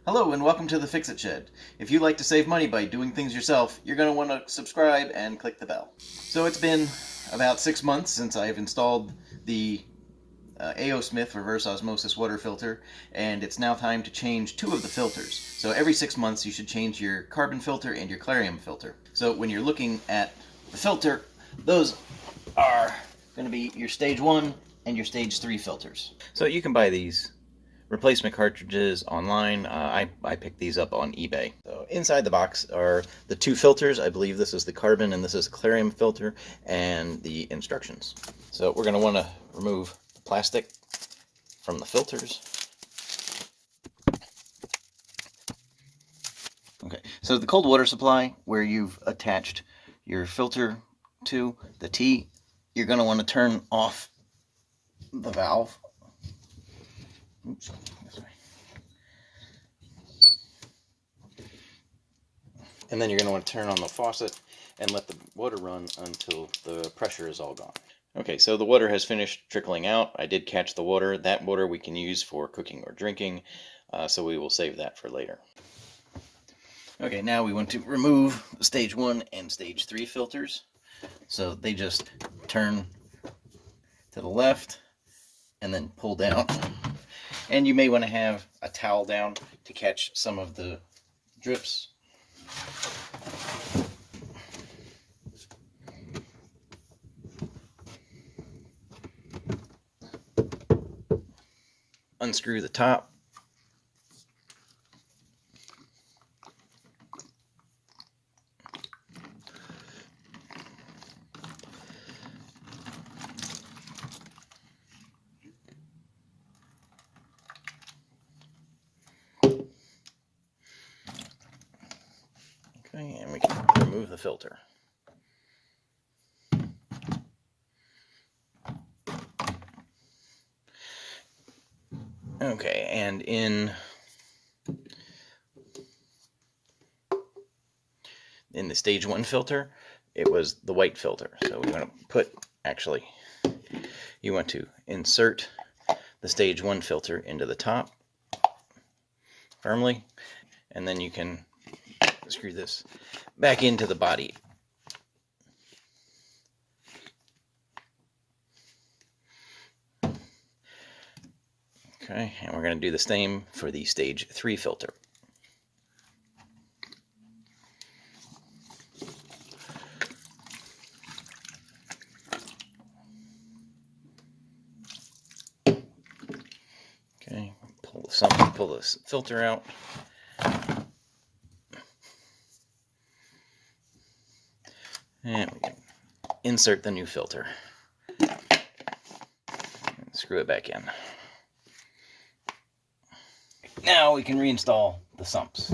Hello and welcome to the Fix-It Shed. If you like to save money by doing things yourself, you're going to want to subscribe and click the bell. So it's been about 6 months since I've installed the A.O. Smith Reverse Osmosis water filter, and it's now time to change 2 of the filters. So every 6 months you should change your carbon filter and your Claryum filter. So when you're looking at the filter, those are going to be your stage 1 and your stage 3 filters. So you can buy these replacement cartridges online. I picked these up on eBay. So inside the box are the 2 filters. I believe this is the carbon and this is the Claryum filter, and the instructions. So we're going to want to remove the plastic from the filters. Okay, so the cold water supply where you've attached your filter to the T, you're going to want to turn off the valve. Oops, this way. And then you're going to want to turn on the faucet and let the water run until the pressure is all gone. Okay, so the water has finished trickling out. I did catch the water. That water we can use for cooking or drinking, so we will save that for later. Okay, now we want to remove stage 1 and stage 3 filters. So they just turn to the left and then pull down. And you may want to have a towel down to catch some of the drips. Unscrew the top. Okay, and we can remove the filter. Okay, and in the stage 1 filter, it was the white filter. So we want to you want to insert the stage 1 filter into the top firmly, and then you can screw this back into the body. Okay, and we're going to do the same for the stage 3 filter. Okay, pull the filter out. And we can insert the new filter. And screw it back in. Now we can reinstall the sumps.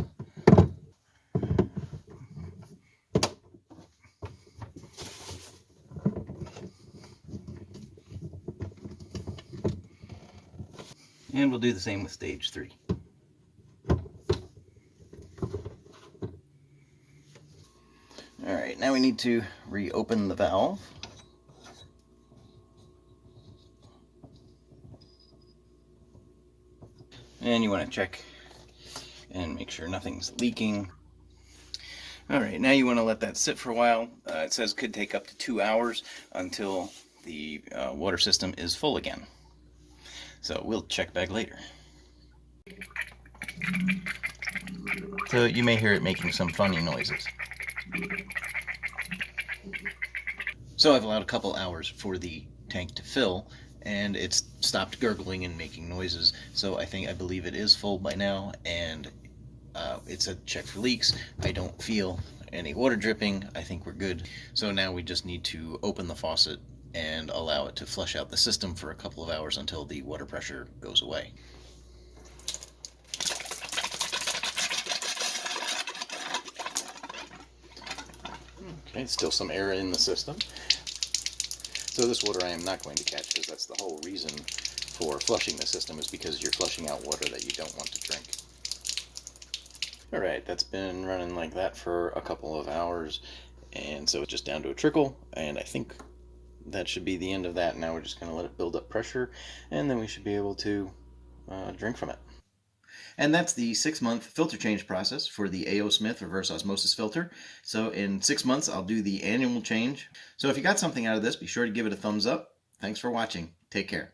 And we'll do the same with stage 3. Alright, now we need to reopen the valve. And you want to check and make sure nothing's leaking. Alright, now you want to let that sit for a while. It says it could take up to 2 hours until the water system is full again. So we'll check back later. So you may hear it making some funny noises. So I've allowed a couple hours for the tank to fill, and it's stopped gurgling and making noises. So I believe it is full by now, and it's a check for leaks. I don't feel any water dripping. I think we're good. So now we just need to open the faucet and allow it to flush out the system for a couple of hours until the water pressure goes away. Okay, still some air in the system. So this water I am not going to catch, because that's the whole reason for flushing the system, is because you're flushing out water that you don't want to drink. Alright, that's been running like that for a couple of hours, and so it's just down to a trickle, and I think that should be the end of that. Now we're just going to let it build up pressure, and then we should be able to drink from it. And that's the 6-month filter change process for the A.O. Smith reverse osmosis filter. So in 6 months, I'll do the annual change. So if you got something out of this, be sure to give it a thumbs up. Thanks for watching. Take care.